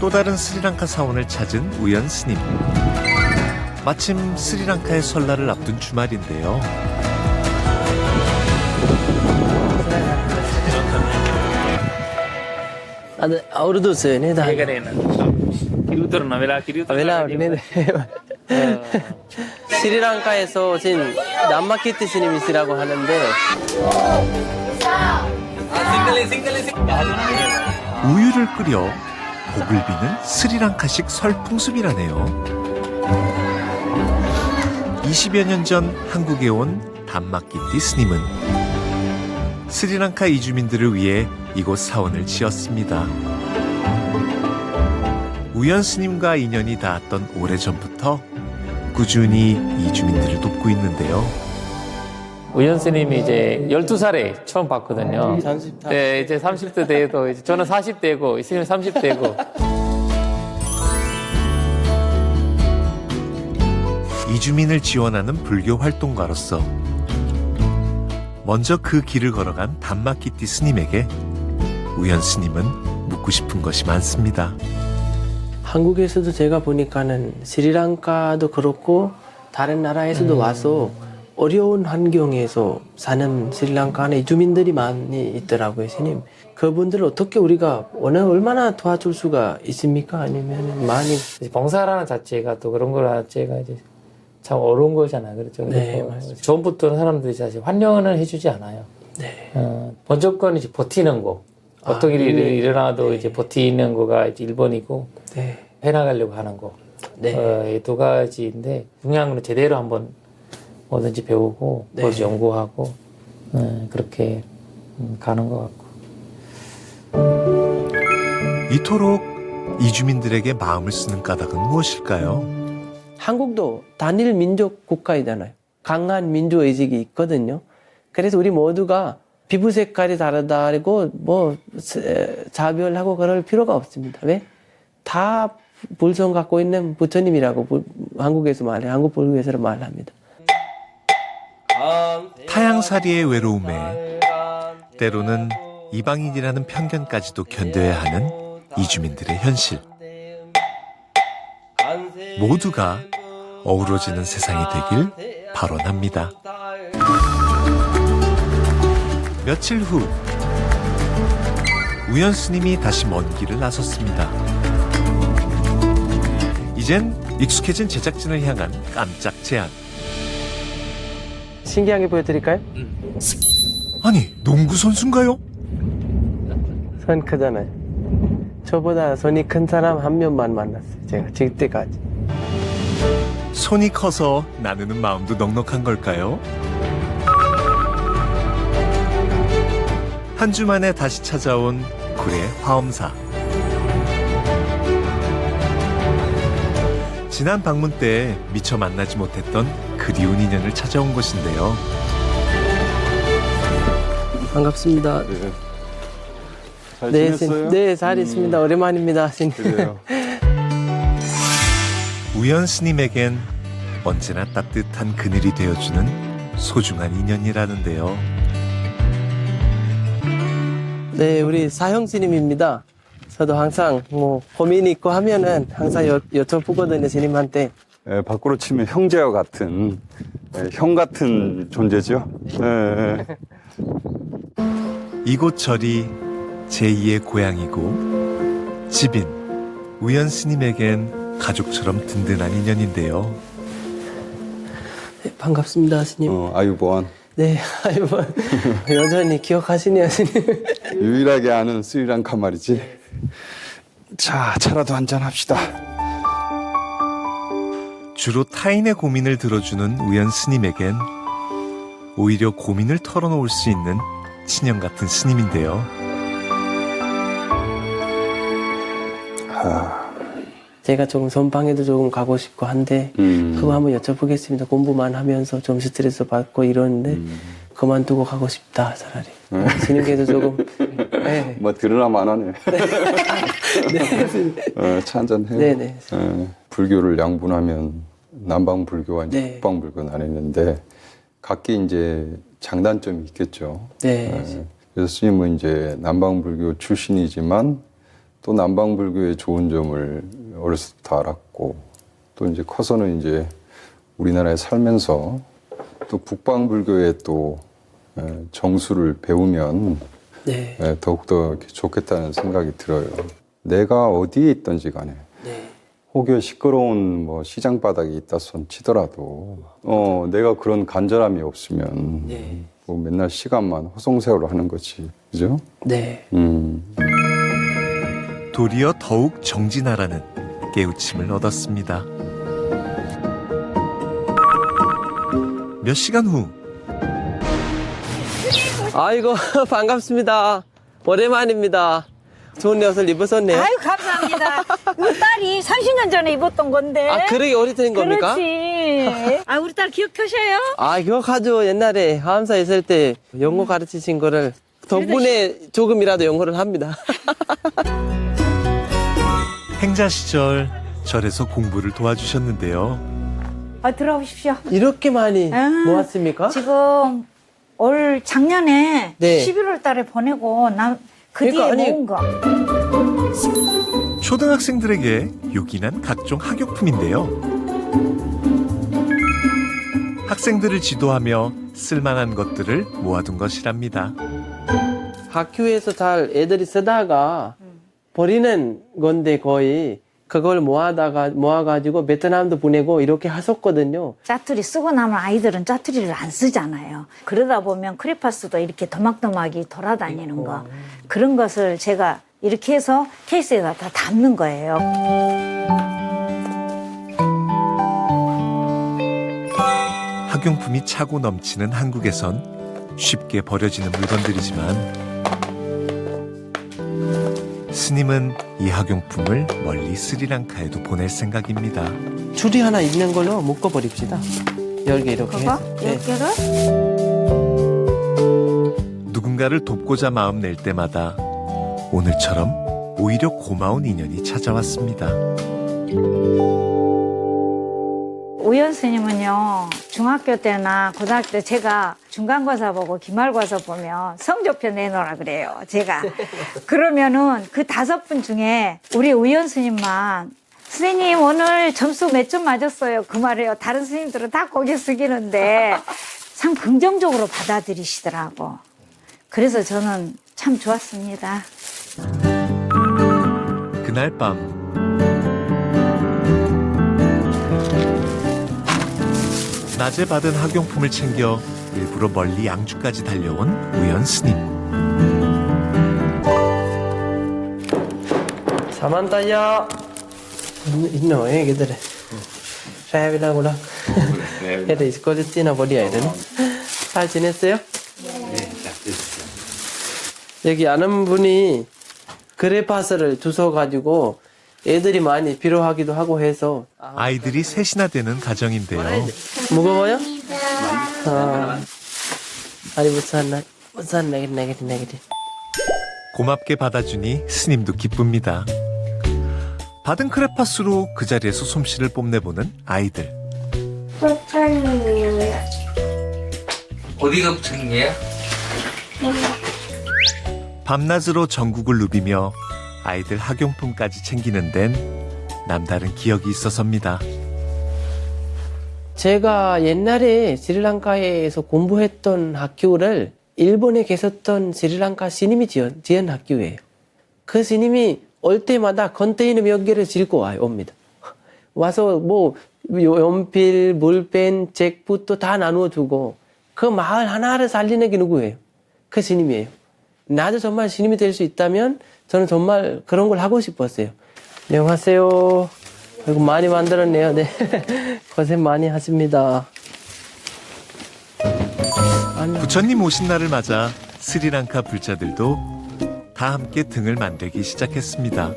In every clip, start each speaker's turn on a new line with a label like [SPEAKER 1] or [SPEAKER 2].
[SPEAKER 1] 또 다른 스리랑카 사원을 찾은 우연 스님. 마침 스리랑카의 설날을 앞둔 주말인데요.
[SPEAKER 2] අවුරුදු නේද?
[SPEAKER 3] ඒකනේ නේද? කිරුතර නවෙලා කිරුතර
[SPEAKER 2] වෙලාවට නේද? 스리랑카에서 오신 남마키티 스님이시라고 하는데
[SPEAKER 1] 우유를 끓여 복을 비는 스리랑카식 설 풍습이라네요. 20여 년 전 한국에 온 담마키티 스님은 스리랑카 이주민들을 위해 이곳 사원을 지었습니다. 우연 스님과 인연이 닿았던 오래전부터 꾸준히 이주민들을 돕고 있는데요.
[SPEAKER 3] 우연 스님이 이제 12살에 처음 봤거든요.
[SPEAKER 2] 30대.
[SPEAKER 3] 네, 이제 30대 되고 이제 저는 40대고 스님 30대고
[SPEAKER 1] 이주민을 지원하는 불교 활동가로서 먼저 그 길을 걸어간 담마키티 스님에게 우연 스님은 묻고 싶은 것이 많습니다.
[SPEAKER 2] 한국에서도 제가 보니까는 스리랑카도 그렇고 다른 나라에서도 와서 어려운 환경에서 사는 스리랑카 안에 이주민들이 많이 있더라고요, 스님. 그분들을 어떻게 우리가 얼마나 도와줄 수가 있습니까? 아니면 많이
[SPEAKER 3] 봉사라는 자체가 또 그런 거 자체가 이제 참 어려운 거잖아요. 그렇죠.
[SPEAKER 2] 네,
[SPEAKER 3] 그래서
[SPEAKER 2] 맞습니다.
[SPEAKER 3] 처음부터는 사람들이 사실 환영은 해주지 않아요.
[SPEAKER 2] 네.
[SPEAKER 3] 무조건 이제 버티는 거. 어떤 일이 일어나도 이제 버티는 거가 이제 1번이고
[SPEAKER 2] 네.
[SPEAKER 3] 해나가려고 하는 거.
[SPEAKER 2] 네.
[SPEAKER 3] 이 두 가지인데 중요한 건 제대로 한번 뭐든지 배우고
[SPEAKER 2] 네.
[SPEAKER 3] 그것을 연구하고 그렇게 가는 것 같고.
[SPEAKER 1] 이토록 이주민들에게 마음을 쓰는 까닭은 무엇일까요?
[SPEAKER 2] 한국도 단일 민족 국가이잖아요. 강한 민주의식이 있거든요. 그래서 우리 모두가 피부 색깔이 다르다고 자별하고 그럴 필요가 없습니다. 왜? 다 불성 갖고 있는 부처님이라고 한국에서 말해요. 한국 불교에서 말합니다.
[SPEAKER 1] 타향살이의 외로움에 때로는 이방인이라는 편견까지도 견뎌야 하는 이주민들의 현실. 모두가 어우러지는 세상이 되길 발언합니다. 며칠 후 우연 스님이 다시 먼 길을 나섰습니다. 이젠 익숙해진 제작진을 향한 깜짝 제안.
[SPEAKER 2] 신기하게 보여드릴까요?
[SPEAKER 1] 아니, 농구 선수인가요?
[SPEAKER 2] 손 크잖아요. 저보다 손이 큰 사람 한 명만 만났어요. 제가 지금까지.
[SPEAKER 1] 손이 커서 나누는 마음도 넉넉한 걸까요? 한 주 만에 다시 찾아온 굴의 화엄사. 지난 방문 때 미처 만나지 못했던 그리운 인연을 찾아온 곳인데요.
[SPEAKER 2] 반갑습니다.
[SPEAKER 4] 네. 잘
[SPEAKER 2] 네,
[SPEAKER 4] 지냈어요?
[SPEAKER 2] 네, 잘 있습니다. 오랜만입니다.
[SPEAKER 4] 그래요.
[SPEAKER 1] 우연 스님에겐 언제나 따뜻한 그늘이 되어주는 소중한 인연이라는데요.
[SPEAKER 2] 네, 우리 사형 스님입니다. 저도 항상 고민이 있고 하면은 항상 여쭤보거든요, 스님한테.
[SPEAKER 4] 밖으로 치면 형제와 같은 형 같은 존재죠. 네.
[SPEAKER 1] 이곳 절이 제2의 고향이고 집인 우연 스님에겐 가족처럼 든든한 인연인데요.
[SPEAKER 2] 네, 반갑습니다, 스님.
[SPEAKER 4] 아유보안.
[SPEAKER 2] 네, 아이고, 여전히 기억하시네요, 스님.
[SPEAKER 4] 유일하게 아는 스리랑카 말이지. 자, 차라도 한잔 합시다.
[SPEAKER 1] 주로 타인의 고민을 들어주는 우연 스님에겐 오히려 고민을 털어놓을 수 있는 친형 같은 스님인데요.
[SPEAKER 2] 제가 조금 선방에도 조금 가고 싶고 한데 그거 한번 여쭤보겠습니다. 공부만 하면서 좀 스트레스 받고 이러는데 그만두고 가고 싶다 차라리. 스님께서 조금 네.
[SPEAKER 4] 뭐 들으나 마나네. 차 한잔 해.
[SPEAKER 2] 네네.
[SPEAKER 4] 불교를 양분하면 남방 불교와 이제
[SPEAKER 2] 네.
[SPEAKER 4] 북방 불교 나뉘는데 각기 이제 장단점이 있겠죠.
[SPEAKER 2] 네.
[SPEAKER 4] 그래서 스님은 이제 남방 불교 출신이지만 또 남방불교의 좋은 점을 어렸을 때부터 알았고 또 이제 커서는 이제 우리나라에 살면서 또 북방불교의 또 정수를 배우면
[SPEAKER 2] 네.
[SPEAKER 4] 더욱더 이렇게 좋겠다는 생각이 들어요. 내가 어디에 있든지 간에
[SPEAKER 2] 네.
[SPEAKER 4] 혹여 시끄러운 뭐 시장 바닥에 있다 손 치더라도 내가 그런 간절함이 없으면
[SPEAKER 2] 네.
[SPEAKER 4] 뭐 맨날 시간만 허송세월로 하는 거지, 그죠?
[SPEAKER 2] 네.
[SPEAKER 1] 도리어 더욱 정진하라는 깨우침을 얻었습니다. 몇 시간 후
[SPEAKER 2] 아이고 반갑습니다. 오랜만입니다. 좋은 옷을 입으셨네요.
[SPEAKER 5] 아유 감사합니다. 우리 딸이 30년 전에 입었던 건데.
[SPEAKER 2] 아 그러게 오래된 겁니까?
[SPEAKER 5] 그렇지. 아 우리 딸 기억하셔요?
[SPEAKER 2] 아 기억하죠. 옛날에 하암사 있을 때 영어 가르치신 거를 덕분에 조금이라도 영어를 합니다.
[SPEAKER 1] 행자 시절 절에서 공부를 도와주셨는데요.
[SPEAKER 5] 아 들어오십시오.
[SPEAKER 2] 이렇게 많이
[SPEAKER 5] 아,
[SPEAKER 2] 모았습니까?
[SPEAKER 5] 지금 올 작년에
[SPEAKER 2] 네.
[SPEAKER 5] 11월 달에 보내고 그
[SPEAKER 2] 그러니까
[SPEAKER 5] 뒤에
[SPEAKER 2] 아니-
[SPEAKER 5] 모은 거.
[SPEAKER 1] 초등학생들에게 요긴한 각종 학용품인데요. 학생들을 지도하며 쓸만한 것들을 모아둔 것이랍니다.
[SPEAKER 2] 학교에서 잘 애들이 쓰다가 버리는 건데 거의 그걸 모아가지고 베트남도 보내고 이렇게 하셨거든요.
[SPEAKER 5] 짜투리 쓰고 나면 아이들은 짜투리를 안 쓰잖아요. 그러다 보면 크레파스도 이렇게 도막도막이 돌아다니는 거. 그런 것을 제가 이렇게 해서 케이스에다 다 담는 거예요.
[SPEAKER 1] 학용품이 차고 넘치는 한국에선 쉽게 버려지는 물건들이지만 스님은 이 학용품을 멀리 스리랑카에도 보낼 생각입니다.
[SPEAKER 2] 줄이 하나 있는 걸로 묶어버립시다. 10개 이렇게
[SPEAKER 5] 그거?
[SPEAKER 2] 해서. 네.
[SPEAKER 5] 10개를?
[SPEAKER 1] 누군가를 돕고자 마음 낼 때마다 오늘처럼 오히려 고마운 인연이 찾아왔습니다.
[SPEAKER 5] 우연 스님은요, 중학교 때나 고등학교 때 제가 중간고사 보고 기말고사 보면 성적표 내놓으라 그래요, 제가. 그러면은 그 5분 중에 우리 우연 스님만 선생님 오늘 점수 몇 점 맞았어요. 그 말이에요. 다른 스님들은 다 고개 숙이는데 참 긍정적으로 받아들이시더라고. 그래서 저는 참 좋았습니다.
[SPEAKER 1] 그날 밤 낮에 받은 학용품을 챙겨 일부러 멀리 양주까지 달려온 우연 스님.
[SPEAKER 2] Samantha 있노 얘기들에 랩이라고라 얘들 이스코리티나 버리야 이러네. 잘 지냈어요? 여기 아는 분이 그래파스를 주워가지고 애들이 많이 필요하기도 하고 해서.
[SPEAKER 1] 아이들이 셋이나 되는 가정인데요.
[SPEAKER 2] 무거워요? 아니 무슨 내게
[SPEAKER 1] 고맙게 받아주니 스님도 기쁩니다. 받은 크레파스로 그 자리에서 솜씨를 뽐내보는 아이들.
[SPEAKER 6] 어디가 붙은 게야?
[SPEAKER 1] 밤낮으로 전국을 누비며 아이들 학용품까지 챙기는 데는 남다른 기억이 있어서입니다.
[SPEAKER 2] 제가 옛날에 스리랑카에서 공부했던 학교를 일본에 계셨던 스리랑카 스님이 지은 학교예요. 그 스님이 올 때마다 컨테이너 몇 개를 싣고 옵니다. 와서 뭐 연필, 볼펜, 책부터 다 나누어주고 그 마을 하나를 살리는 게 누구예요? 그 스님이에요. 나도 정말 스님이 될 수 있다면 저는 정말 그런 걸 하고 싶었어요. 안녕하세요. 이거 많이 만들었네요. 네. 고생 많이 하십니다.
[SPEAKER 1] 부처님 오신 날을 맞아 스리랑카 불자들도 다 함께 등을 만들기 시작했습니다.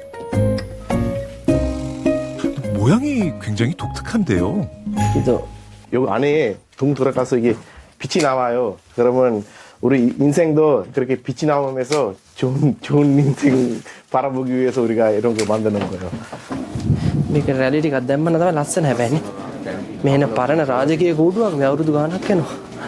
[SPEAKER 1] 모양이 굉장히 독특한데요.
[SPEAKER 2] 기도.
[SPEAKER 7] 여기 안에 둥 들어가서 이게 빛이 나와요. 그러면 우리 인생도 그렇게 빛이 나오면서 좋은 인생 바라보기 위해서 우리가 이런 거 만드는 거예요.
[SPEAKER 2] මේක රැලිටි එකක් දැම්මම තමයි ලස්සන හැබැයිනේ. මෙහෙන පරණ රාජකීය කූඩුවක් මේ අවුරුදු ගාණක් වෙනවා.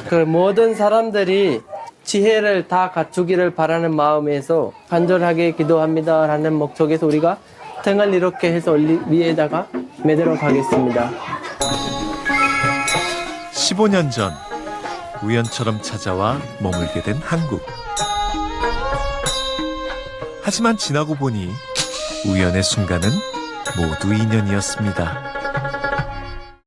[SPEAKER 2] 그 모든 사람들이 지혜를 다 갖추기를 바라는 마음에서 간절하게 기도합니다라는 목적에서 우리가 등을 이렇게 해서 위에다가 매달아 가겠습니다.
[SPEAKER 1] 15년 전 우연처럼 찾아와 머물게 된 한국. 하지만 지나고 보니 우연의 순간은 모두 인연이었습니다.